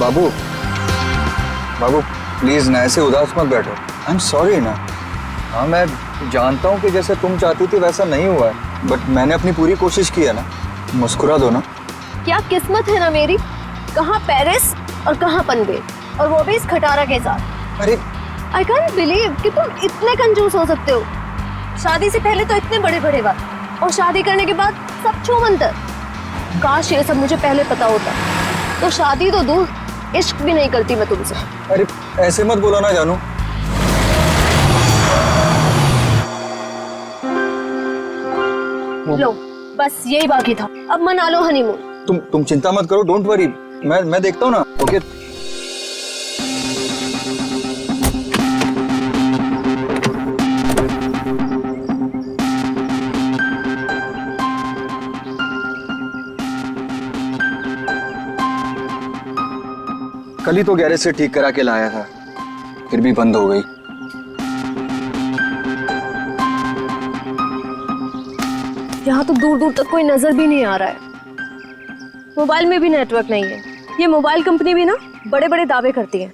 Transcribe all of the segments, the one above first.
बाबू बाबू please ना ऐसे उदास मत बैठो। आई एम सॉरी ना। हाँ मैं जानता हूँ कि जैसे तुम चाहती थी वैसा नहीं हुआ है, बट मैंने अपनी पूरी कोशिश की है ना। मुस्कुरा दो ना। क्या किस्मत है ना मेरी, कहाँ पेरिस और कहाँ पनवेल, और वो भी इस खटारा के साथ। अरे आई कांट बिलीव कि तुम इतने कंजूस हो सकते हो। शादी से पहले तो इतने बड़े बड़े बात, और शादी करने के बाद सब छूमंतर। काश ये सब मुझे पहले पता होता, तो शादी तो दूर, इश्क भी नहीं करती मैं तुमसे। अरे ऐसे मत बोलो ना जानू। लो बस यही बाकी था, अब मना लो हनीमून। तुम चिंता मत करो, डोंट वरी। मैं देखता हूँ ना। ओके कल ही तो गैरेज से ठीक करा के लाया था, फिर भी बंद हो गई। यहाँ तो दूर दूर तक कोई नजर भी नहीं आ रहा है। मोबाइल में भी नेटवर्क नहीं है। ये मोबाइल कंपनी भी ना बड़े बड़े दावे करती है,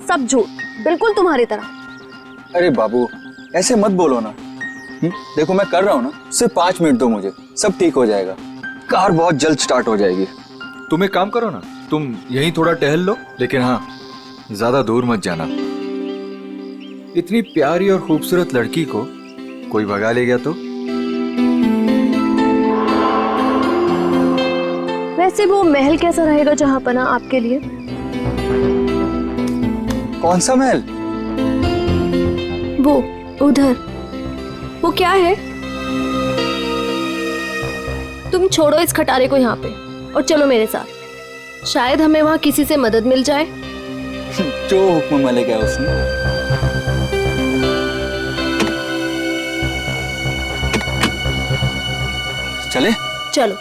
सब झूठ, बिल्कुल तुम्हारी तरह। अरे बाबू ऐसे मत बोलो ना। देखो मैं कर रहा हूँ ना, सिर्फ 5 मिनट दो मुझे, सब ठीक हो जाएगा। कार बहुत जल्द स्टार्ट हो जाएगी। तुम एक काम करो ना, तुम यहीं थोड़ा टहल लो, लेकिन हाँ ज्यादा दूर मत जाना। इतनी प्यारी और खूबसूरत लड़की को कोई भगा ले गया तो? वैसे वो महल कैसा रहेगा जहाँ पना आपके लिए? कौन सा महल? वो उधर, वो क्या है? तुम छोड़ो इस खटारे को यहाँ पे और चलो मेरे साथ। शायद हमें वहाँ किसी से मदद मिल जाए। जो हुक्म मलिक है उसने। चले चलो।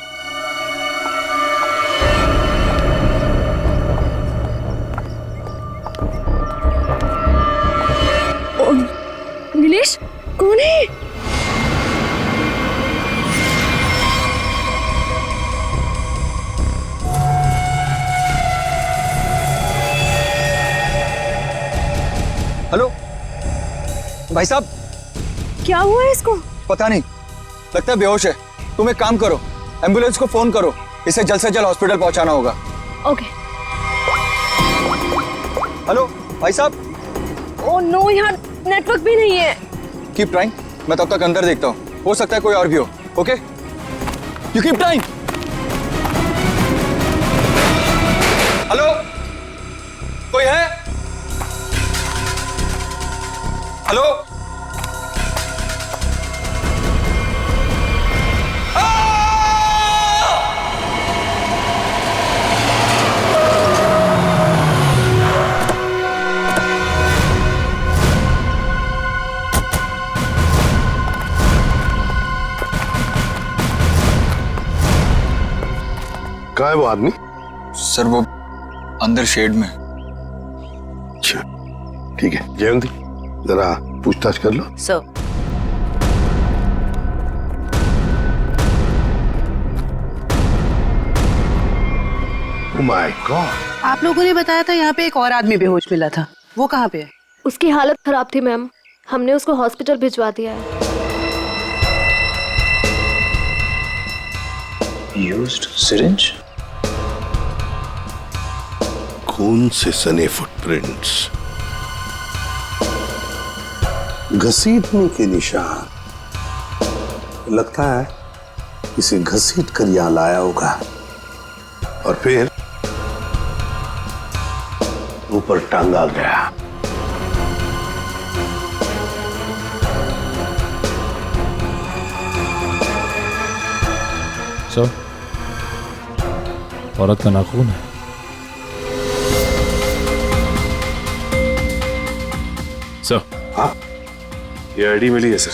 नीलेश कौन है? हेलो भाई साहब। क्या हुआ है इसको? पता नहीं, लगता है बेहोश है। तुम एक काम करो, एम्बुलेंस को फोन करो, इसे जल्द से जल्द हॉस्पिटल पहुंचाना होगा। ओके। हेलो भाई साहब। ओह नो, यहाँ नेटवर्क भी नहीं है। कीप ट्राइंग, मैं तब तक अंदर देखता हूँ, हो सकता है कोई और भी हो। Okay you keep trying. Hello कोई है? हेलो कहाँ है वो आदमी? सर वो अंदर शेड में। अच्छा ठीक है, जयंती जरा पूछताछ कर लो। सर ओह माय गॉड, आप लोगों ने बताया था यहाँ पे एक और आदमी बेहोश मिला था, वो कहाँ पे है? उसकी हालत खराब थी मैम, हमने उसको हॉस्पिटल भिजवा दिया है। Used syringe? खून से सने फुटप्रिंट्स, घसीटने के निशान। लगता है किसी घसीट कर यहां लाया होगा और फिर ऊपर टांगा गया। सर, औरत का नाखून है। सर, हाँ ये आईडी मिली है सर,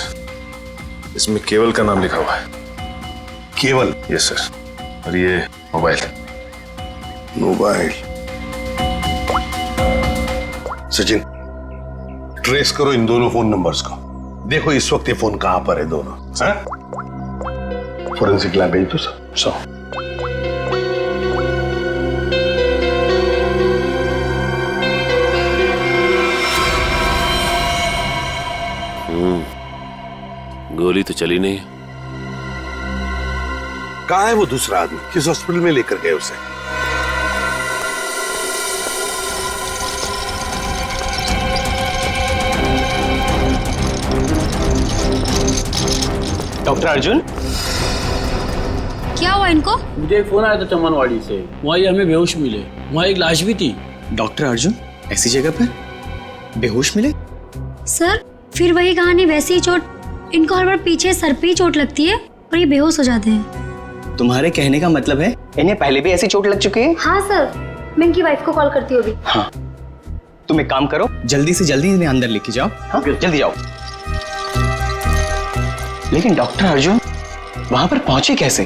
इसमें केवल का नाम लिखा हुआ है। केवल? यस सर, और ये मोबाइल। मोबाइल। सचिन ट्रेस करो इन दोनों फोन नंबर्स को, देखो इस वक्त ये फोन कहां पर है दोनों। फोरेंसिक लैब भेज दो सर। गोली तो चली नहीं है। कहाँ है वो दूसरा आदमी? किस हॉस्पिटल में लेकर गए उसे? डॉक्टर अर्जुन, क्या हुआ इनको? मुझे एक फोन आया था चमनवाड़ी से, वहाँ ये हमें बेहोश मिले, वहाँ एक लाश भी थी। डॉक्टर अर्जुन ऐसी जगह पर बेहोश मिले? सर फिर वही कहानी, वैसी ही चोट। इनको हर बार पीछे सर पे ही चोट लगती है और ये बेहोश हो जाते हैं। तुम्हारे कहने का मतलब है इन्हें पहले भी ऐसी चोट लग चुकी है? हाँ सर, मैं इनकी वाइफ को कॉल करती हूँ अभी। हाँ, तुम एक काम करो, जल्दी से जल्दी इन्हें अंदर लेके जाओ। हाँ जल्दी जाओ। लेकिन डॉक्टर अर्जुन वहां पर पहुंचे कैसे?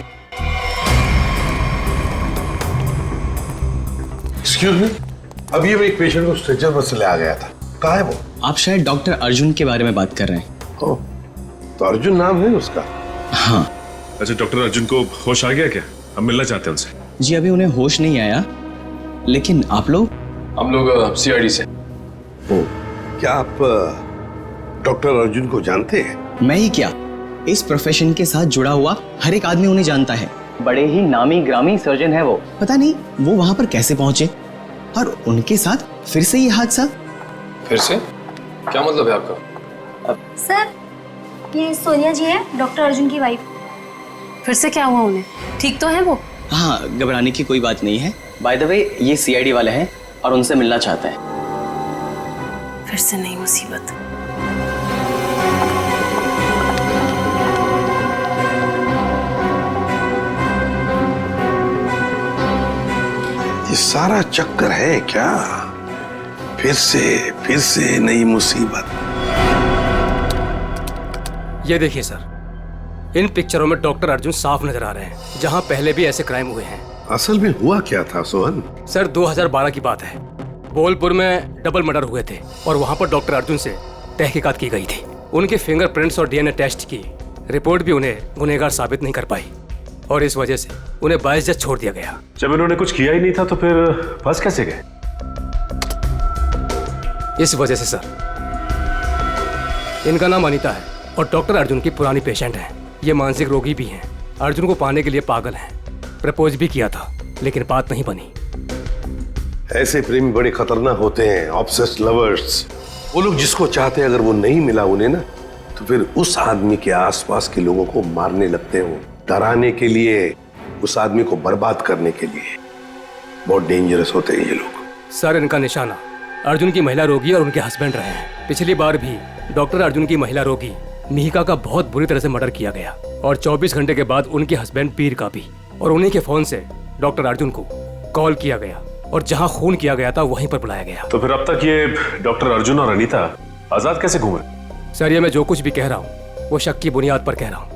एक्सक्यूज मी, अभी मैं एक पेशेंट को स्ट्रेचर पर से ले आ गया था। कहाँ है वो? आप शायद डॉक्टर अर्जुन के बारे में बात कर रहे हैं। ओह, तो अर्जुन नाम है उसका? हाँ। अच्छा, डॉक्टर अर्जुन को होश आ गया क्या? हम मिलना चाहते हैं उनसे। जी अभी उन्हें होश नहीं आया, लेकिन आप लोग? हम लोग सीआईडी से। ओह, क्या आप डॉक्टर अर्जुन को जानते हैं? मैं ही क्या, इस प्रोफेशन के साथ जुड़ा हुआ हर एक आदमी उन्हें जानता है। बड़े ही नामी ग्रामी सर्जन है वो। पता नहीं वो वहां पर कैसे पहुंचे और उनके साथ फिर से ये हादसा। फिर से? क्या मतलब है आपका? सर ये सोनिया जी है, डॉक्टर अर्जुन की वाइफ। फिर से क्या हुआ उन्हें? ठीक तो है वो? हाँ, घबराने की कोई बात नहीं है। बाय द वे ये सीआईडी वाले हैं और उनसे मिलना चाहते हैं। फिर से नई मुसीबत। ये सारा चक्कर है क्या? फिर से नई मुसीबत। ये देखिए सर, इन पिक्चरों में डॉक्टर अर्जुन साफ नजर आ रहे हैं, जहां पहले भी ऐसे क्राइम हुए हैं। असल में हुआ क्या था सोहन? सर 2012 की बात है, बोलपुर में डबल मर्डर हुए थे और वहां पर डॉक्टर अर्जुन से तहकीकात की गई थी। उनके फिंगरप्रिंट्स और डीएनए टेस्ट की रिपोर्ट भी उन्हें गुनहगार साबित नहीं कर पाई और इस वजह से उन्हें बाइज्जत छोड़ दिया गया। जब इन्होंने कुछ किया ही नहीं था तो फिर फंस कैसे गए? इस वजह से सर, इनका नाम अनीता है और डॉक्टर अर्जुन की पुरानी पेशेंट है। ये मानसिक रोगी भी हैं, अर्जुन को पाने के लिए पागल हैं। प्रपोज भी किया था लेकिन बात नहीं बनी। ऐसे प्रेमी बड़े खतरनाक होते हैं, ऑब्सेस्ड लवर्स। वो लोग जिसको चाहते हैं अगर वो नहीं मिला उन्हें ना, तो फिर उस आदमी के आसपास के लोगों को मारने लगते हैं, डराने के लिए, उस आदमी को बर्बाद करने के लिए। बहुत डेंजरस होते हैं ये लोग। सर इनका निशाना अर्जुन की महिला रोगी और उनके हस्बैंड रहे हैं। पिछली बार भी डॉक्टर अर्जुन की महिला रोगी मिहिका का बहुत बुरी तरह से मर्डर किया गया और 24 घंटे के बाद उनके हस्बैंड पीर का भी, और उन्हीं के फोन से डॉक्टर अर्जुन को कॉल किया गया और जहां खून किया गया था वहीं पर बुलाया गया। तो फिर अब तक ये डॉक्टर अर्जुन और अनीता आजाद कैसे घूमे? सर ये मैं जो कुछ भी कह रहा हूँ वो शक की बुनियाद पर कह रहा हूँ।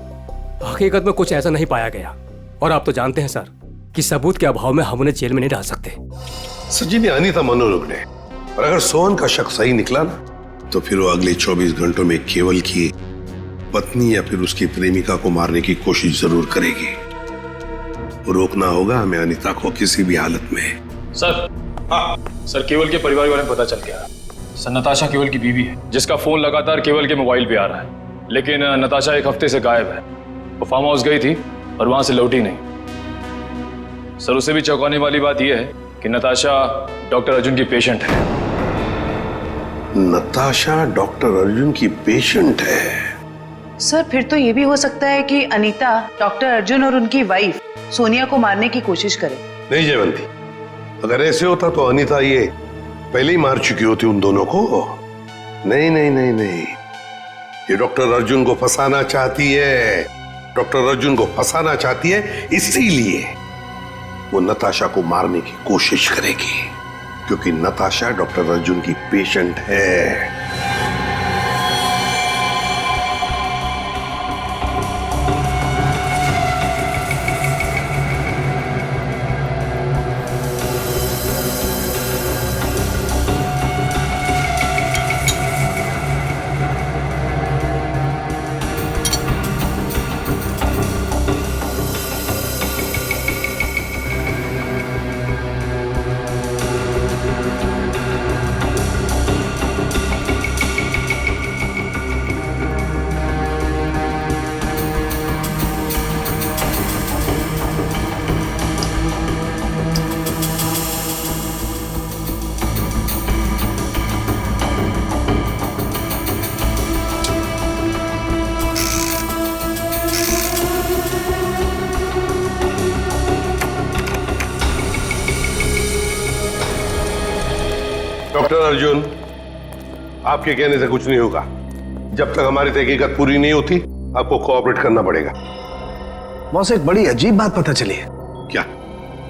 हकीकत में कुछ ऐसा नहीं पाया गया और आप तो जानते हैं सर कि सबूत के अभाव में हम उन्हें जेल में नहीं डाल सकते। सचिन, अनीता मनोरोग ने, और अगर सोहन का शक सही निकला ना, तो फिर वो अगले 24 घंटों में केवल की पत्नी या फिर उसकी प्रेमिका को मारने की कोशिश जरूर करेगी। रोकना होगा हमें अनीता को किसी भी हालत में। सर, हाँ सर, केवल के परिवार के बारे में पता चल गया। सर नताशा केवल की बीवी है, जिसका फोन लगातार केवल के मोबाइल पे आ रहा है। लेकिन नताशा एक हफ्ते से गायब है। वो फार्म हाउस गई थी और वहां से लौटी नहीं। सर उससे भी चौंकाने वाली बात यह है कि नताशा डॉक्टर अर्जुन की पेशेंट है। नताशा डॉक्टर अर्जुन की पेशेंट है? सर फिर तो ये भी हो सकता है कि अनीता डॉक्टर अर्जुन और उनकी वाइफ सोनिया को मारने की कोशिश करे। नहीं जयवंती, अगर ऐसे होता तो अनीता ये पहले ही मार चुकी होती उन दोनों को। नहीं नहीं नहीं नहीं, ये डॉक्टर अर्जुन को फंसाना चाहती है। डॉक्टर अर्जुन को फंसाना चाहती है, इसीलिए वो नताशा को मारने की कोशिश करेगी, क्योंकि नताशा डॉक्टर अर्जुन की पेशेंट है। डॉक्टर अर्जुन, आपके कहने से कुछ नहीं होगा। जब तक हमारी तहकीकात पूरी नहीं होती आपको कोऑपरेट करना पड़ेगा। बॉस, एक बड़ी अजीब बात पता चली है। क्या?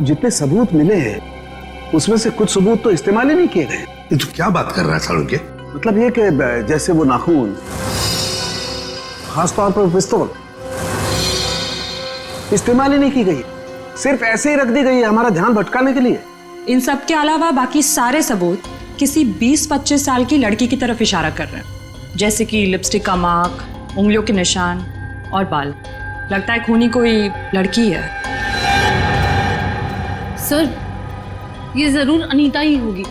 जितने सबूत मिले हैं उसमें से कुछ सबूत तो इस्तेमाल ही नहीं किए गए। ये तो क्या बात कर रहा है सालुंके? मतलब ये कि जैसे वो नाखून, खासतौर पर पिस्तौल, इस्तेमाल ही नहीं की गई, सिर्फ ऐसे ही रख दी गई है हमारा ध्यान भटकाने के लिए। इन सब के अलावा बाकी सारे सबूत किसी 20-25 साल की लड़की की तरफ इशारा कर रहे हैं, जैसे कि लिपस्टिक का मार्क, उंगलियों के निशान और बाल। लगता है खूनी कोई लड़की है। सर, ये जरूर अनीता ही होगी।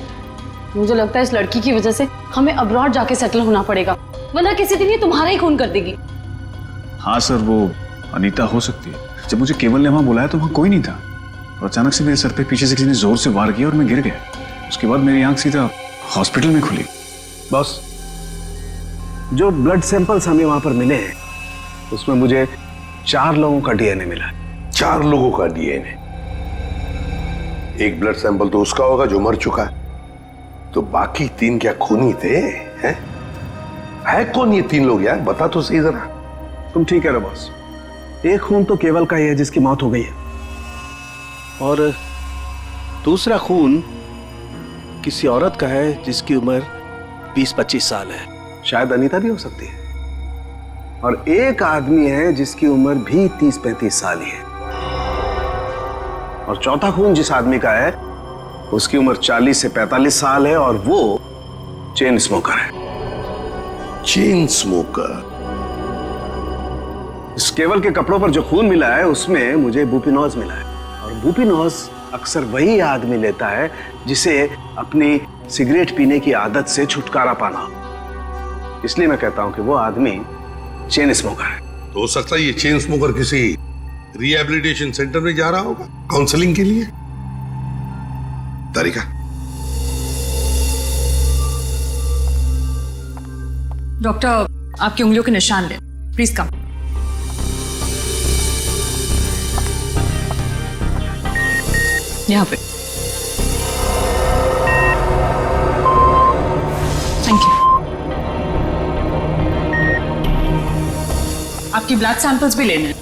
मुझे लगता है इस लड़की की वजह से हमें अब्रॉड जाके सेटल होना पड़ेगा, वरना किसी दिन ये तुम्हारा ही खून कर देगी। हाँ सर, वो अनीता हो सकती है। जब मुझे केवल ने वहां बुलाया तो वहां कोई नहीं था और अचानक से मेरे सर पे पीछे से किसी ने जोर से वार किया और मैं गिर गया। उसके बाद मेरी आंख सीधा हॉस्पिटल में खुली। बॉस, जो ब्लड सैंपल्स हमें वहां पर मिले हैं उसमें मुझे 4 लोगों का डीएनए मिला। 4 लोगों का डीएनए? एक ब्लड सैंपल तो उसका होगा जो मर चुका है, तो बाकी 3 क्या खूनी थे? हैं? है कौन ये 3 लोग यार? बता तो सही जरा। तुम ठीक कह रहे हो बॉस, एक खून तो केवल का ही है जिसकी मौत हो गई है, और दूसरा खून किसी औरत का है जिसकी उम्र 20-25 साल है, शायद अनीता भी हो सकती है, और एक आदमी है जिसकी उम्र भी 30-35 साल ही है, और चौथा खून जिस आदमी का है उसकी उम्र 40 से 45 साल है और वो चेन स्मोकर है। Chain smoker? इस केवल के कपड़ों पर जो खून मिला है उसमें मुझे बुपिनोज मिला है, और बुपिनोज अक्सर वही आदमी लेता है जिसे अपनी सिगरेट पीने की आदत से छुटकारा पाना, इसलिए मैं कहता हूं कि वो आदमी चेन स्मोकर है। तो हो सकता है ये चेन स्मोकर किसी रिहैबिलिटेशन सेंटर में जा रहा होगा काउंसलिंग के लिए। तारिका, डॉक्टर, आपकी उंगलियों के निशान ले, प्लीज कम। यहाँ पे। Thank you. आपकी ब्लड सैंपल्स भी लेने हैं।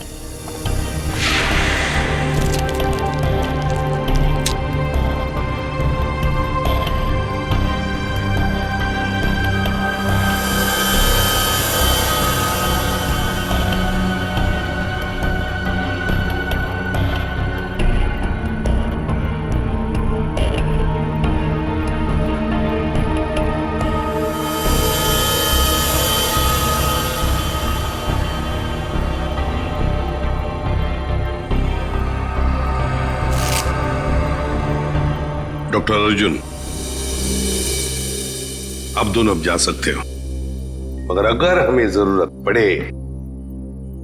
डॉक्टर अर्जुन, अब दोनों अब जा सकते हो, मगर अगर हमें जरूरत पड़े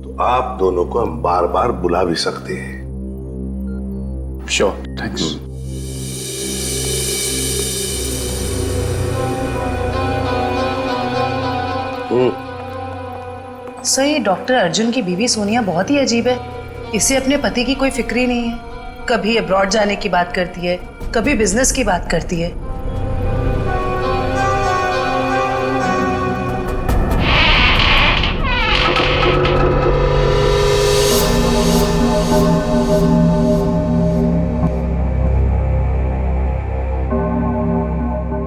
तो आप दोनों को हम बार बार बुला भी सकते हैं। Sure, thanks. सर, ये डॉक्टर अर्जुन की बीवी सोनिया बहुत ही अजीब है। इसे अपने पति की कोई फिक्र ही नहीं है। कभी अब्रॉड जाने की बात करती है, कभी बिजनेस की बात करती है।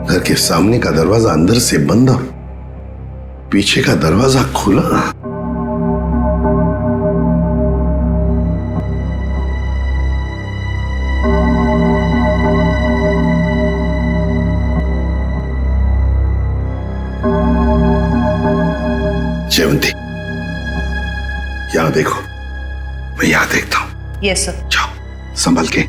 घर के सामने का दरवाजा अंदर से बंद और पीछे का दरवाजा खुला। जयवंती, यहां देखो, मैं यहां देखता हूं। Yes sir. जाओ, संभल के।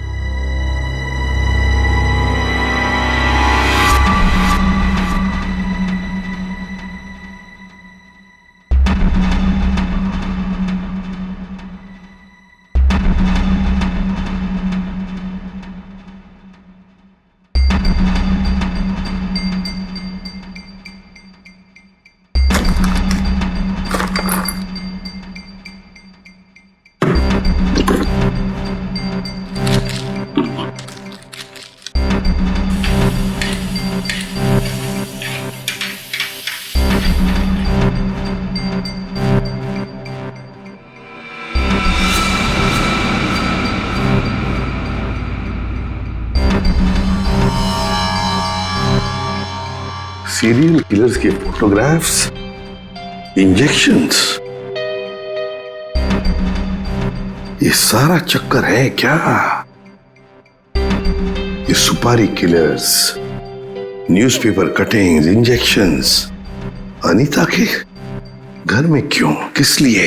सीरियल किलर्स के फोटोग्राफ्स, इंजेक्शंस, ये सारा चक्कर है क्या? ये सुपारी killers, newspaper cuttings, injections Anita के घर में क्यों, किस लिए?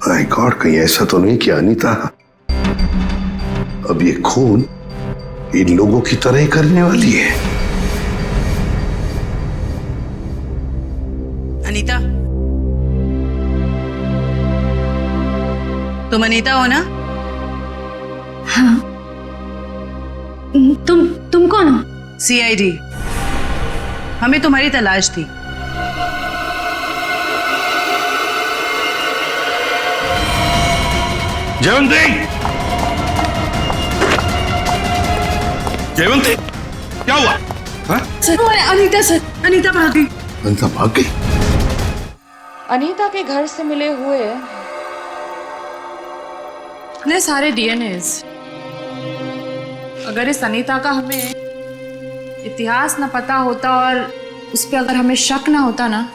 माय गॉड, कहीं ऐसा तो नहीं कि अनीता अब ये खून इन लोगों की तरह ही करने वाली है? अनीता, तुम अनीता हो ना? हाँ। तुम कौन हो? सीआईडी, हमें तुम्हारी तलाश थी। जयवंती, जयवंती, क्या हुआ? सर, अनीता सर, अनीता भाग गई। अनीता भाग गई? अनीता के घर से मिले हुए इतने सारे डीएनएज, अगर इस अनीता का हमें इतिहास ना पता होता और उस पर अगर हमें शक ना होता ना,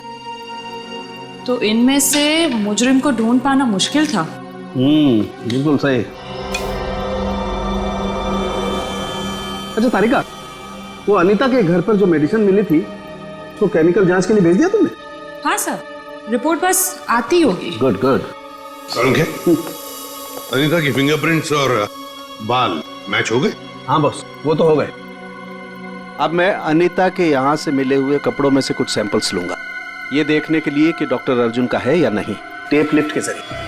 तो इनमें से मुजरिम को ढूंढ पाना मुश्किल था। बिल्कुल सही। अच्छा तारिका, वो अनीता के घर पर जो मेडिसिन मिली थी तो केमिकल जांच के लिए भेज दिया तुमने? हाँ सर, रिपोर्ट बस आती होगी। Good good. अनीता की फिंगरप्रिंट्स और बाल मैच हो गए? हाँ बॉस, वो तो हो गए। अब मैं अनीता के यहाँ से मिले हुए कपड़ों में से कुछ सैंपल्स लूंगा, ये देखने के लिए कि डॉक्टर अर्जुन का है या नहीं, टेप लिफ्ट के जरिए।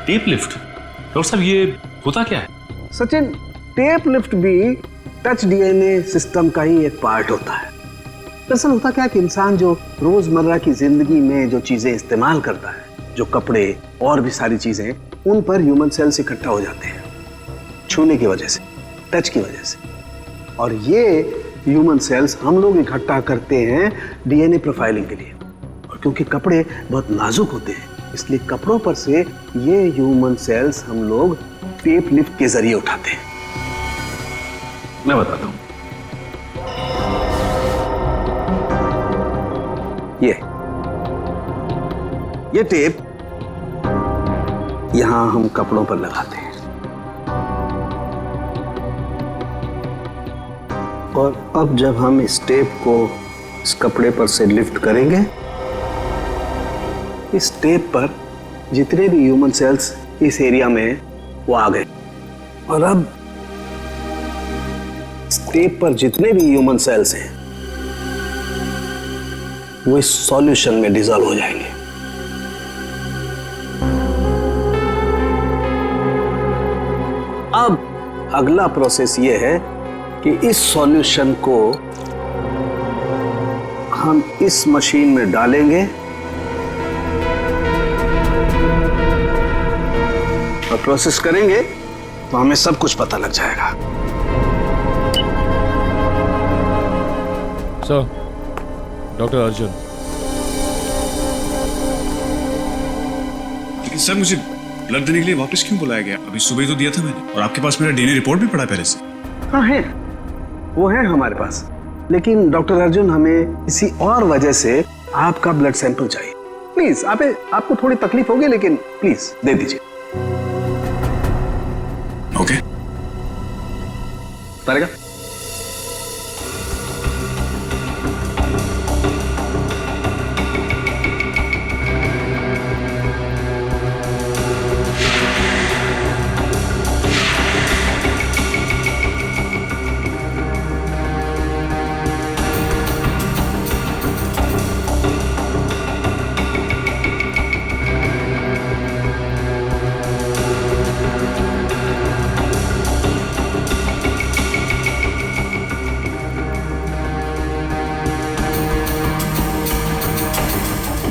Tape lift? डॉक्टर साहब, ये होता क्या है? सचिन, टेप लिफ्ट भी टच डीएनए सिस्टम का ही एक पार्ट होता है। दरअसल होता क्या कि इंसान जो रोजमर्रा की जिंदगी में जो चीजें इस्तेमाल करता है, जो कपड़े और भी सारी चीजें, उन पर ह्यूमन सेल्स इकट्ठा हो जाते हैं छूने की वजह से, टच की वजह से। और ये ह्यूमन सेल्स हम लोग इकट्ठा करते हैं डीएनए प्रोफाइलिंग के लिए। और क्योंकि कपड़े बहुत नाजुक होते हैं, इसलिए कपड़ों पर से ये ह्यूमन सेल्स हम लोग टेप लिफ्ट के जरिए उठाते हैं। मैं बताता हूं। ये टेप यहां हम कपड़ों पर लगाते हैं और अब जब हम इस टेप को इस कपड़े पर से लिफ्ट करेंगे, इस टेप पर जितने भी ह्यूमन सेल्स इस एरिया में वो आ गए। और अब इस टेप पर जितने भी ह्यूमन सेल्स हैं वो इस सॉल्यूशन में डिसॉल्व हो जाएंगे। अब अगला प्रोसेस ये है कि इस सॉल्यूशन को हम इस मशीन में डालेंगे और प्रोसेस करेंगे तो हमें सब कुछ पता लग जाएगा। Sir, doctor Arjun. लेकिन सर, मुझे ब्लड देने के लिए वापस क्यों बुलाया गया? अभी सुबह तो दिया था मैंने, और आपके पास मेरा डीएनए रिपोर्ट भी पड़ा पहले से। हाँ है, वो है हमारे पास, लेकिन डॉक्टर अर्जुन हमें किसी और वजह से आपका ब्लड सैंपल चाहिए। प्लीज, आपको थोड़ी तकलीफ होगी, लेकिन प्लीज दे दीजिए। ओके। तारिका,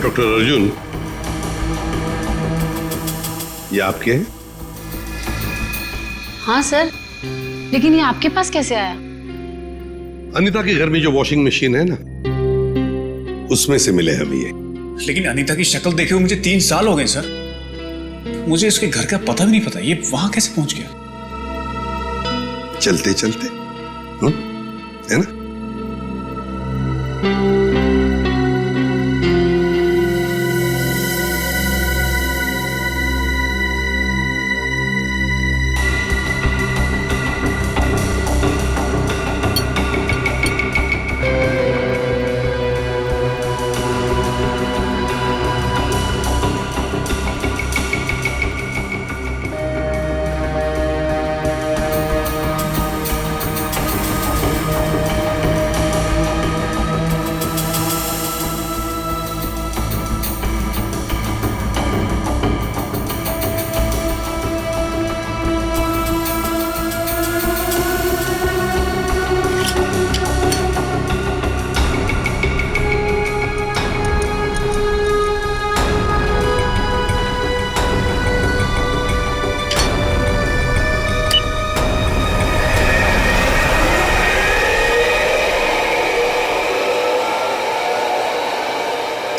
डॉक्टर अर्जुन, ये आपके हैं? हाँ सर, लेकिन ये आपके पास कैसे आया? अनीता के घर में जो वॉशिंग मशीन है ना, उसमें से मिले हम ये। लेकिन अनीता की शक्ल देखे हुए मुझे 3 साल हो गए सर। मुझे इसके घर का पता भी नहीं पता, ये वहां कैसे पहुंच गया? चलते चलते है ना?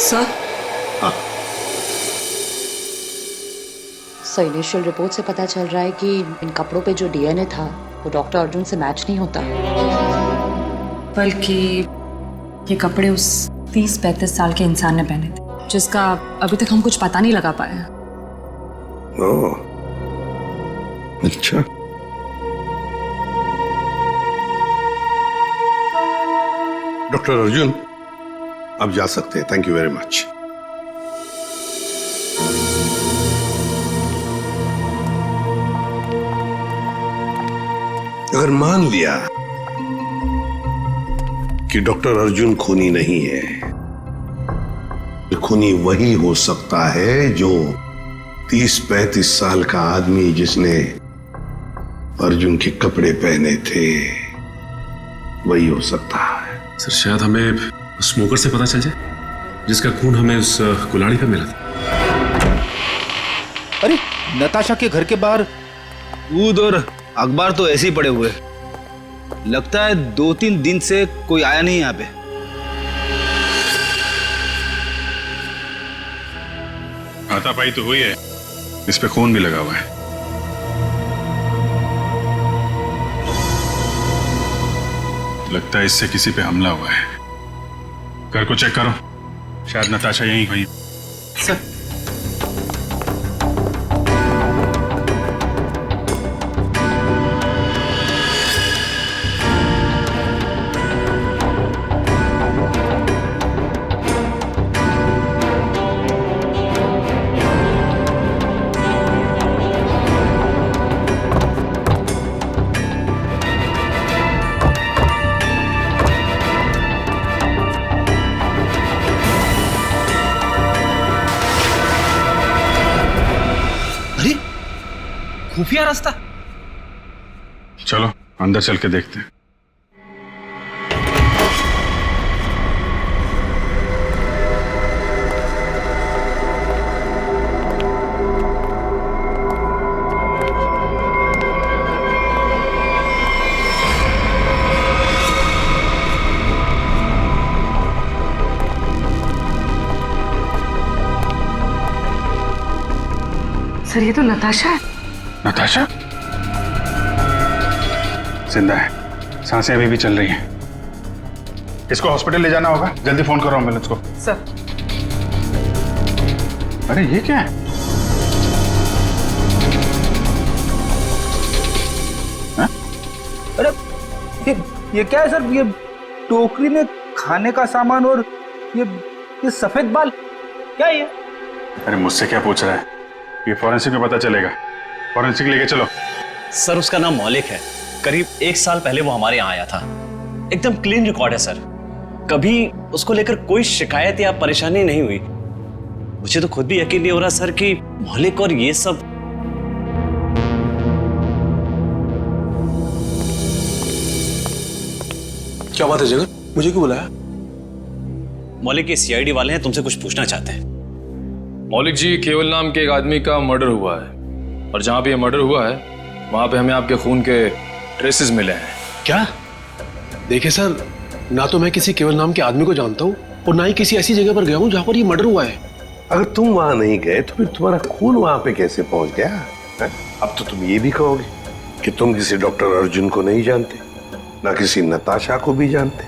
सर सर इनिशियल रिपोर्ट से पता चल रहा है कि इन कपड़ों पे जो डीएनए था वो डॉक्टर अर्जुन से मैच नहीं होता, बल्कि ये कपड़े उस 30-35 साल के इंसान ने पहने थे, जिसका अभी तक हम कुछ पता नहीं लगा पाए हैं। ओह, अच्छा। डॉक्टर अर्जुन, आप जा सकते हैं। Thank you very much. अगर मान लिया कि डॉक्टर अर्जुन खूनी नहीं है, तो खूनी वही हो सकता है जो 30-35 साल का आदमी जिसने अर्जुन के कपड़े पहने थे, वही हो सकता है। सर शायद हमें स्मोकर से पता चल जाए जिसका खून हमें उस कुल्हाड़ी पे मिला था। अरे नताशा के घर के बाहर दूध और अखबार तो ऐसे ही पड़े हुए, लगता है 2-3 दिन से कोई आया नहीं यहाँ पे। हाथापाई तो हुई है, इस पे खून भी लगा हुआ है। लगता है इससे किसी पे हमला हुआ है। घर को चेक करो, शायद नताशा यहीं हुई। सर खुफिया रास्ता। चलो अंदर चल के देखते हैं। सर ये तो नताशा है। नताशा जिंदा है, सांसें अभी भी चल रही हैं। इसको हॉस्पिटल ले जाना होगा, जल्दी फोन करो एम्बुलेंस को। सर अरे ये क्या है? हा? अरे ये क्या है सर? ये टोकरी में खाने का सामान और ये सफेद बाल क्या है ये? अरे मुझसे क्या पूछ रहा है? ये फॉरेंसिक में पता चलेगा। फॉरेंसिक लेके चलो। सर उसका नाम मौलिक है, करीब 1 साल पहले वो हमारे यहाँ आया था। एकदम क्लीन रिकॉर्ड है सर, कभी उसको लेकर कोई शिकायत या परेशानी नहीं हुई। मुझे तो खुद भी यकीन नहीं हो रहा सर कि मौलिक और ये सब। क्या बात है जगन, मुझे क्यों बुलाया? मौलिक के सीआईडी वाले हैं, तुमसे कुछ पूछना चाहते हैं। मौलिक जी, केवल नाम के एक आदमी का मर्डर हुआ है और जहां पे ये मर्डर हुआ है वहां पे हमें आपके खून के ट्रेसेस मिले हैं। क्या? देखिए सर, ना तो मैं किसी केवल नाम के आदमी को जानता हूँ और ना ही किसी ऐसी जगह पर गया हूँ जहाँ पर ये मर्डर हुआ है। अगर तुम वहां नहीं गए तो फिर तुम्हारा खून वहां पे कैसे पहुंच गया है? अब तो तुम ये भी कहोगे कि तुम किसी डॉक्टर अर्जुन को नहीं जानते, ना किसी नताशा को भी जानते।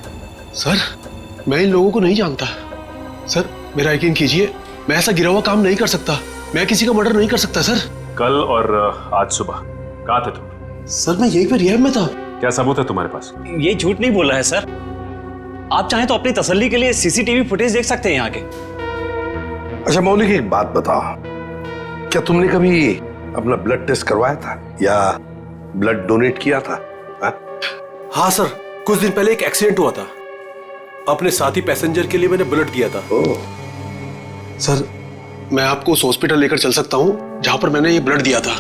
सर मैं इन लोगों को नहीं जानता। सर मेरा यकीन कीजिए, मैं ऐसा गिरा हुआ काम नहीं कर सकता। मैं किसी का मर्डर नहीं कर सकता सर। कल और आज सुबह कहाँ थे तुम? सर मैं यहीं पर रिहैब में था। क्या सबूत है तुम्हारे पास? ये झूठ नहीं बोल रहा है सर। आप चाहें तो अपनी तसल्ली के लिए सीसीटीवी फुटेज देख सकते हैं यहाँ के। अच्छा मौलिक, एक बात बताओ, क्या तुमने कभी अपना ब्लड टेस्ट करवाया था या ब्लड डोनेट किया था? हाँ सर, कुछ दिन पहले एक एक्सीडेंट हुआ था, अपने साथी पैसेंजर के लिए मैंने ब्लड दिया था। सर मैं आपको उस हॉस्पिटल लेकर चल सकता हूँ जहां पर मैंने ये ब्लड दिया था।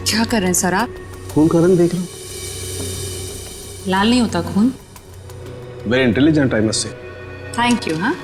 क्या कर रहे हैं सर आप? खून का रंग देख लो। लाल नहीं होता खून। Very intelligent I must say. Thank you. हाँ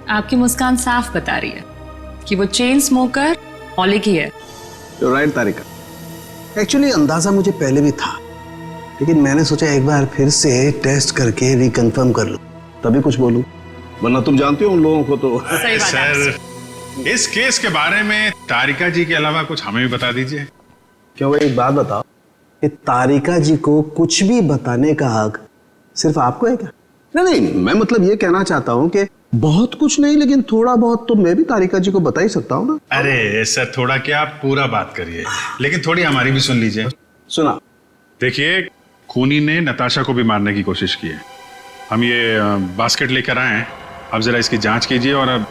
आपकी मुस्कान साफ बता रही है कि वो चेन स्मोकर मौलिक ही है। राइट तारिका, एक्चुअली अंदाजा मुझे पहले भी था, लेकिन मैंने सोचा एक बार फिर से टेस्ट करके रिकंफर्म कर लूं, तभी कुछ बोलूं, वरना तुम जानते हो उन लोगों को तो। सही बात है। सर इस केस के बारे में तारिका जी के अलावा कुछ हमें भी बता दीजिए। क्या वो एक बात बताओ कि तारिका जी को कुछ भी बताने का हक सिर्फ आपको है क्या? नहीं, मैं मतलब ये कहना चाहता हूँ कि बहुत कुछ नहीं, लेकिन थोड़ा बहुत तो मैं भी तारिका जी को बता ही सकता हूँ ना। अरे सर थोड़ा क्या, आप पूरा बात करिए, लेकिन थोड़ी हमारी भी सुन लीजिए। सुना। देखिए, खूनी ने नताशा को भी मारने की कोशिश की है। हम ये बास्केट लेकर आए हैं, आप जरा इसकी जांच कीजिए और अब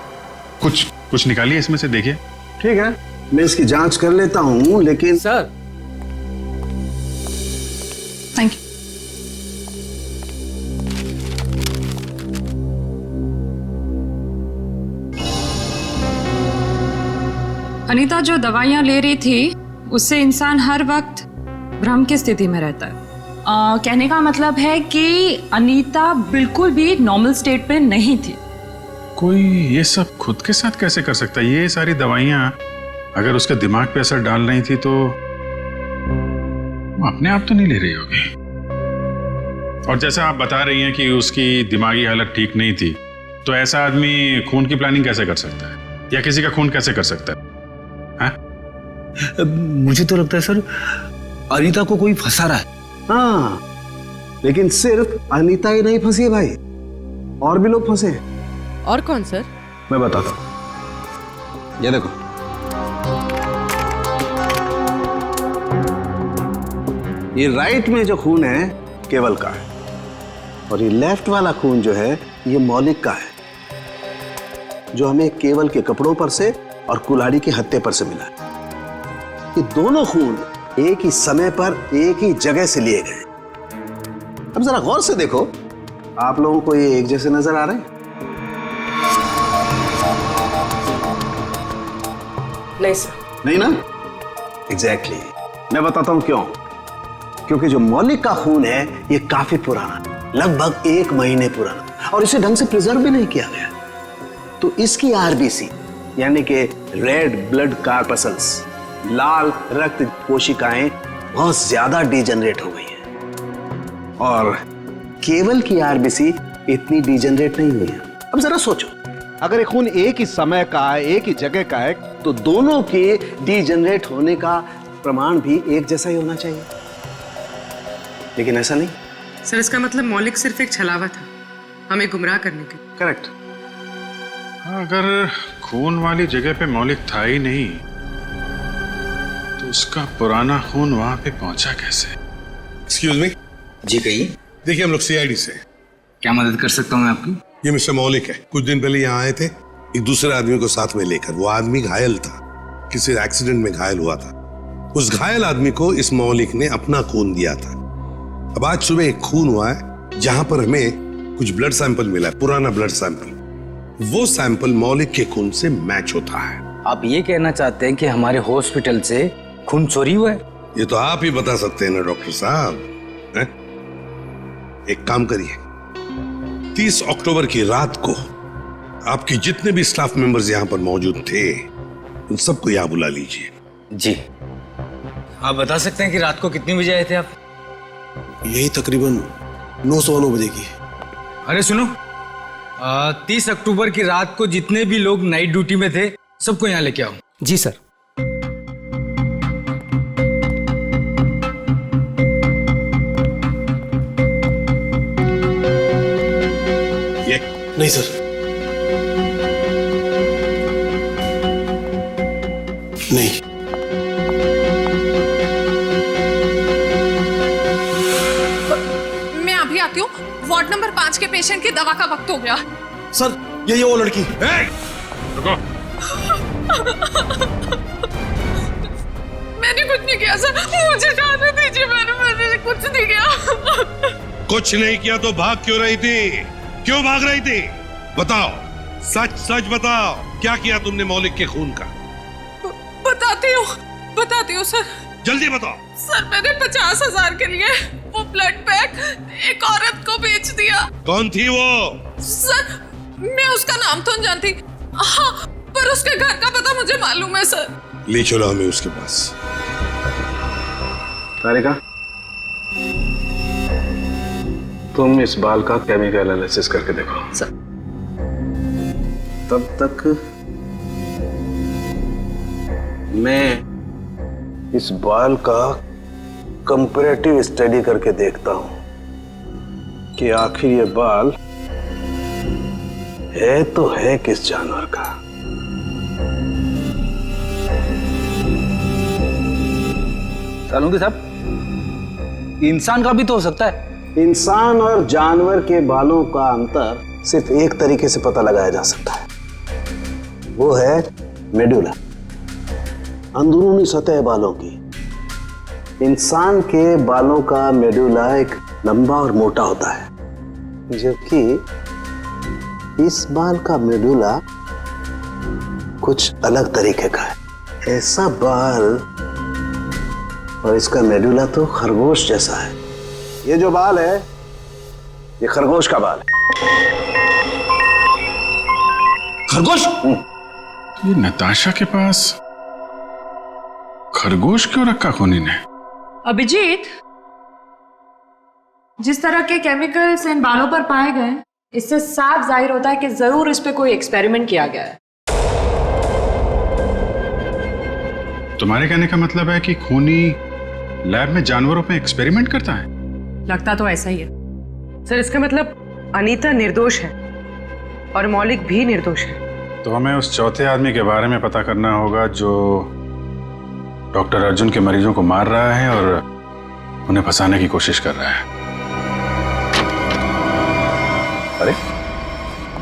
कुछ निकालिए इसमें से, देखिए। ठीक है, मैं इसकी जांच कर लेता हूँ, लेकिन सर थैंक यू। अनीता जो दवाइयाँ ले रही थी उससे इंसान हर वक्त भ्रम की स्थिति में रहता है। कहने का मतलब है कि अनीता बिल्कुल भी नॉर्मल स्टेट पे नहीं थी। कोई ये सब खुद के साथ कैसे कर सकता है? ये सारी दवाइयाँ अगर उसके दिमाग पे असर डाल रही थी तो वो अपने आप तो नहीं ले रही होगी। और जैसा आप बता रही हैं कि उसकी दिमागी हालत ठीक नहीं थी, तो ऐसा आदमी खून की प्लानिंग कैसे कर सकता है या किसी का खून कैसे कर सकता है? मुझे तो लगता है सर अनीता को कोई फंसा रहा है। हाँ, लेकिन सिर्फ अनीता ही नहीं फंसी है भाई, और भी लोग फंसे हैं। और कौन सर? मैं बताता हूं, ये देखो। ये राइट में जो खून है केवल का है, और ये लेफ्ट वाला खून जो है ये मौलिक का है, जो हमें केवल के कपड़ों पर से और कुल्हाड़ी के हत्थे पर से मिला है। ये दोनों खून एक ही समय पर एक ही जगह से लिए गए। अब जरा गौर से देखो, आप लोगों को ये एक जैसे नजर आ रहे हैं? नहीं सर। नहीं ना? एग्जैक्टली। मैं बताता हूं क्यों। क्योंकि जो मौलिक का खून है ये काफी पुराना है, लगभग 1 महीने पुराना, और इसे ढंग से प्रिजर्व भी नहीं किया गया। तो इसकी आरबीसी यानी कि रेड ब्लड कार्पसल्स, लाल रक्त कोशिकाएं बहुत ज्यादा डिजेनरेट हो गई हैं, और केवल की आरबीसी इतनी डिजेनरेट नहीं हुई है। अब जरा सोचो, अगर ये खून एक ही समय का है, एक ही जगह का है, तो दोनों के डिजेनरेट होने का प्रमाण भी एक जैसा ही होना चाहिए, लेकिन ऐसा नहीं। सर इसका मतलब मौलिक सिर्फ एक छलावा था हमें गुमराह करने के। करेक्ट। अगर खून वाली जगह पे मौलिक था ही नहीं तो उसका पुराना खून वहां पे पहुंचा कैसे? Excuse me. जी कहिए। देखिए हम लोग सीआईडी से। क्या मदद कर सकता हूँ मैं आपकी? ये मिस्टर मौलिक है, कुछ दिन पहले यहाँ आए थे एक दूसरे आदमी को साथ में लेकर। वो आदमी घायल था, किसी एक्सीडेंट में घायल हुआ था। उस घायल आदमी को इस मौलिक ने अपना खून दिया था। अब आज सुबह एक खून हुआ है जहां पर हमें कुछ ब्लड सैंपल मिला है, पुराना ब्लड सैंपल। वो सैंपल मौलिक के खून से मैच होता है। आप ये कहना चाहते हैं कि हमारे हॉस्पिटल से खून चोरी हुआ है? ये तो आप ही बता सकते हैं ना डॉक्टर साहब। हैं? एक काम करिए, 30 अक्टूबर की रात को आपके जितने भी स्टाफ मेंबर्स यहाँ पर मौजूद थे उन सबको यहाँ बुला लीजिए। जी। आप बता सकते हैं कि रात को कितने बजे आए थे आप? यही तकरीबन 9:15 बजे की। अरे सुनो, 30 अक्टूबर की रात को जितने भी लोग नाइट ड्यूटी में थे सबको यहाँ लेके आओ। जी सर। ये नहीं सर, नहीं। मैं अभी आती हूँ। वार्ड नंबर 5 के पेशेंट की दवा का वक्त हो गया। सर ये वो लड़की। रुको। मैंने कुछ नहीं किया सर, मुझे जाने दीजिए। मैंने कुछ नहीं किया। कुछ नहीं किया तो भाग क्यों रही थी? क्यों भाग रही थी? बताओ, सच सच बताओ, क्या किया तुमने मौलिक के खून का? बताती हूँ सर। जल्दी बताओ। सर मैंने 50,000 के लिए वो ब्लड पैक एक औरत को बेच दिया। कौन थी वो? सर मैं उसका नाम तो नहीं जानती, हाँ, पर उसके घर का पता मुझे मालूम है सर। ले चलो हमें उसके पास। तारिका, तुम इस बाल का केमिकल एनालिसिस करके देखो। सर। तब तक मैं इस बाल का कंपैरेटिव स्टडी करके देखता हूं कि आखिर ये बाल है तो है किस जानवर का। सालुंके साहब, इंसान का भी तो हो सकता है। इंसान और जानवर के बालों का अंतर सिर्फ एक तरीके से पता लगाया जा सकता है, वो है मेडुला, अंदरूनी सतह बालों की। इंसान के बालों का मेडुला एक लंबा और मोटा होता है, जबकि इस बाल का मेडुला कुछ अलग तरीके का है। ऐसा बाल और इसका मेडुला तो खरगोश जैसा है। ये जो बाल है ये खरगोश का बाल है। खरगोश? ये नताशा के पास खरगोश क्यों रखा खूनी ने? अभिजीत, जिस तरह के केमिकल्स इन बालों पर पाए गए, इससे साफ जाहिर होता है कि जरूर इस पे कोई एक्सपेरिमेंट किया गया है। तुम्हारे कहने का मतलब है कि खूनी लैब में जानवरों पे एक्सपेरिमेंट करता है? लगता तो ऐसा ही है सर। इसका मतलब अनीता निर्दोष है और मौलिक भी निर्दोष है। तो हमें उस चौथे आदमी के बारे में पता करना होगा जो डॉक्टर अर्जुन के मरीजों को मार रहा है और उन्हें फंसाने की कोशिश कर रहा है। अरे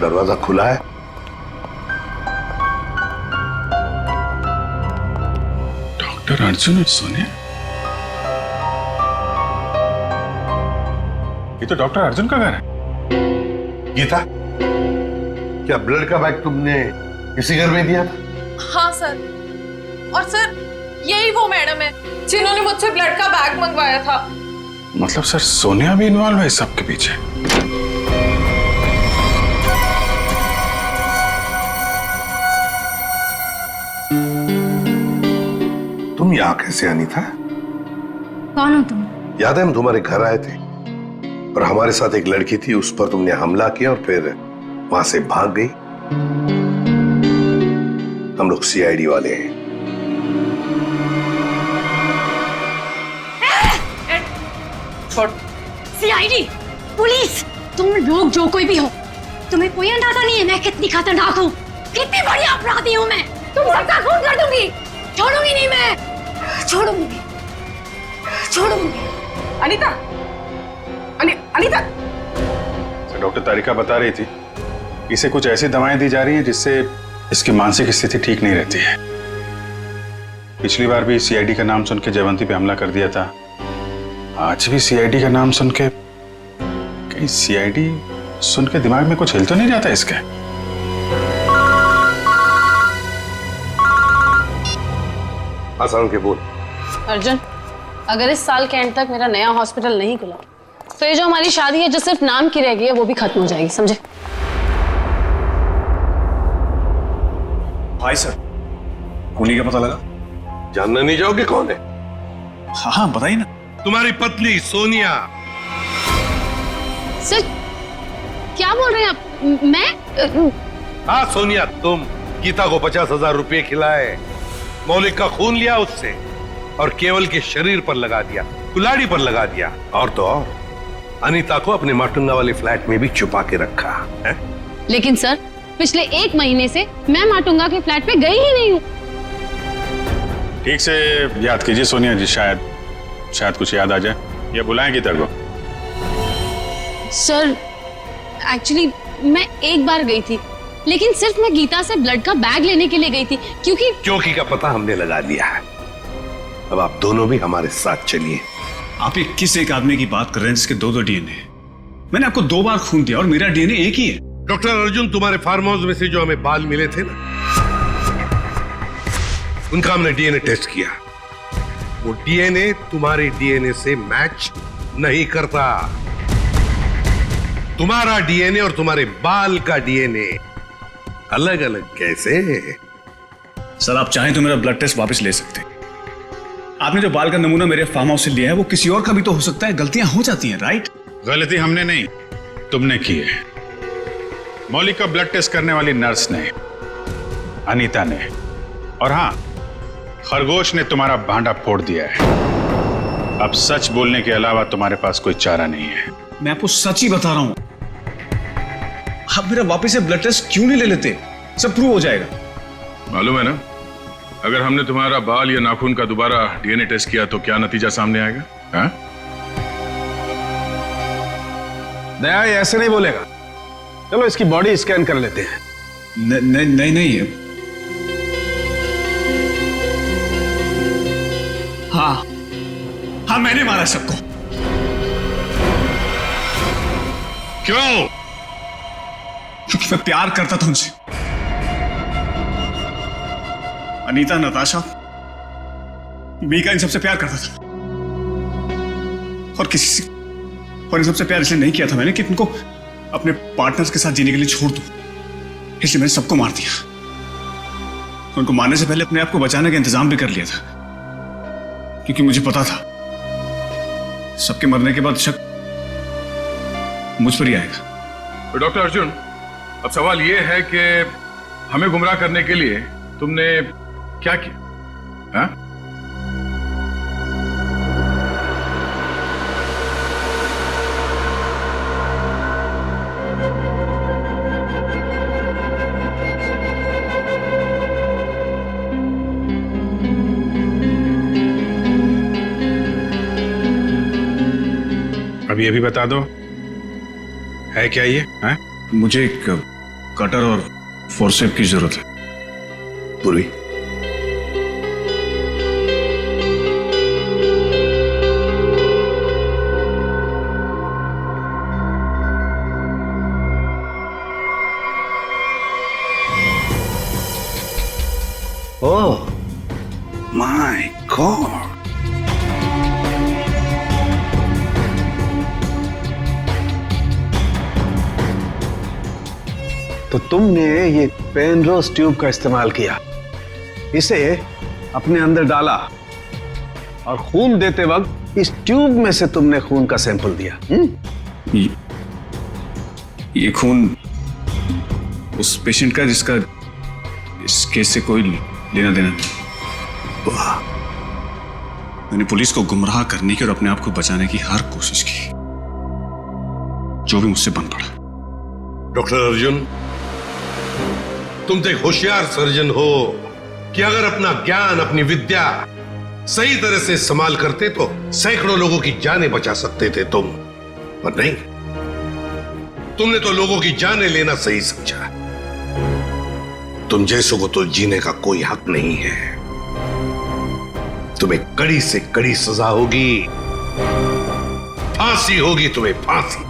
दरवाजा खुला है। डॉक्टर अर्जुन और सोनिया, ये तो डॉक्टर अर्जुन का घर है। गीता, क्या ब्लड का बैग तुमने इसी घर में दिया था? हाँ सर, और सर यही वो मैडम है जिन्होंने मुझसे ब्लड का बैग मंगवाया था। मतलब सर सोनिया भी इन्वॉल्व है इस सब के पीछे? तुम यहाँ कैसे अनीता? कौन हो तुम? याद है हम तुम्हारे घर आए थे और हमारे साथ एक लड़की थी, उस पर तुमने हमला किया और फिर वहां से भाग गई। हम लोग सीआईडी वाले हैं। सीआईडी, पुलिस, तुम लोग जो कोई भी हो, तुम्हें कोई अंदाजा नहीं है मैं कितनी खतरनाक हूँ, कितनी बड़ी अपराधी हूँ मैं। तुम सबका खून कर दूंगी, छोड़ूंगी नहीं मैं, छोड़ूंगी। अनीता, अनीता। डॉक्टर तारिका बता रही थी इसे कुछ ऐसी दवाएं दी जा रही हैं जिससे इसकी मानसिक स्थिति ठीक नहीं रहती है। पिछली बार भी सीआईडी का नाम सुन के जयवंती पे हमला कर दिया था, आज भी सीआईडी का नाम सुन के, कहीं सीआईडी सुन के दिमाग में कुछ हिल तो नहीं जाता इसके? आसान के बोल। अर्जुन, अगर इस साल के एंड तक मेरा नया हॉस्पिटल नहीं खुला तो ये जो हमारी शादी है जो सिर्फ नाम की रह गई है वो भी खत्म हो जाएगी, समझे? भाई सर, खूनी का पता लगा? जानना नहीं चाहोगे कौन है? हाँ बताइए ना। तुम्हारी पत्नी सोनिया। सर क्या बोल रहे हैं आप? मैं? हाँ सोनिया, तुम गीता को 50,000 रुपए खिलाए, मौलिक का खून लिया उससे और केवल के शरीर पर लगा दिया, कुल्हाड़ी पर लगा दिया, और तो और अनीता को अपने माटुंगा वाले फ्लैट में भी छुपा के रखा है? लेकिन सर पिछले 1 महीने से मैं माटुंगा के फ्लैट पे गई ही नहीं हूँ। ठीक से याद कीजिए सोनिया जी, शायद कुछ याद आ जाए, या बुलाएं गीता को। सर एक्चुअली मैं एक बार गई थी, लेकिन सिर्फ मैं गीता से ब्लड का बैग लेने के लिए गई थी, क्योंकि का पता हमने लगा लिया है। अब आप दोनों भी हमारे साथ चलिए। आप ये किस एक आदमी की बात कर रहे हैं जिसके 2 डीएनए? मैंने आपको 2 बार खून दिया और मेरा डीएनए एक ही है। डॉक्टर अर्जुन, तुम्हारे फार्म हाउस में से जो हमें बाल मिले थे ना, उनका हमने डीएनए टेस्ट किया। वो डीएनए तुम्हारे डीएनए से मैच नहीं करता। तुम्हारा डीएनए और तुम्हारे बाल का डीएनए अलग अलग कैसे? सर आप चाहें तो मेरा ब्लड टेस्ट वापस ले सकते हैं। आपने जो बाल का नमूना मेरे फार्म हाउस से लिया है वो किसी और का भी तो हो सकता है, गलतियां हो जाती हैं, राइट? गलती हमने नहीं, तुमने की है। मौलिक का ब्लड टेस्ट करने वाली नर्स ने, अनीता ने, और हाँ, खरगोश ने तुम्हारा भांडा फोड़ दिया है। अब सच बोलने के अलावा तुम्हारे पास कोई चारा नहीं है। मैं आपको सच ही बता रहा हूं। आप मेरा वापस से ब्लड टेस्ट क्यों नहीं ले लेते? सब प्रूव हो जाएगा। मालूम है ना, अगर हमने तुम्हारा बाल या नाखून का दोबारा डीएनए टेस्ट किया तो क्या नतीजा सामने आएगा? हाँ? दया ये ऐसे नहीं बोलेगा। चलो इसकी बॉडी स्कैन कर लेते हैं। नहीं। हाँ मैंने मारा सबको। क्यों? क्योंकि मैं प्यार करता था उनसे। अनीता, नताशा, मीका, इन सबसे प्यार करता था। और इन सबसे प्यार इसलिए नहीं किया था मैंने कि इनको अपने पार्टनर्स के साथ जीने के लिए छोड़ दूं। इसलिए मैंने सबको मार दिया। उनको मारने से पहले अपने आप को बचाने का इंतजाम भी कर लिया था, क्योंकि मुझे पता था सबके मरने के बाद शक मुझ पर ही आएगा। तो डॉक्टर अर्जुन, अब सवाल यह है कि हमें गुमराह करने के लिए तुमने क्या किया? हाँ? अब ये भी बता दो, है क्या ये? है? मुझे एक कटर और फोर्सेप की जरूरत है। पूरी ओह माय गॉड, तो तुमने ये पेनरोज ट्यूब का इस्तेमाल किया, इसे अपने अंदर डाला और खून देते वक्त इस ट्यूब में से तुमने खून का सैंपल दिया। ये खून उस पेशेंट का जिसका इस केस से कोई लेना देना नहीं। वाह, मैंने पुलिस को गुमराह करने की और अपने आप को बचाने की हर कोशिश की, जो भी मुझसे बन पड़ा। डॉक्टर अर्जुन, तुम तो एक होशियार सर्जन हो कि अगर अपना ज्ञान, अपनी विद्या सही तरह से इस्तेमाल करते तो सैकड़ों लोगों की जानें बचा सकते थे तुम, पर नहीं, तुमने तो लोगों की जानें लेना सही समझा। तुम जैसों को तो जीने का कोई हक नहीं है। तुम्हें कड़ी से कड़ी सजा होगी, फांसी होगी तुम्हें, फांसी।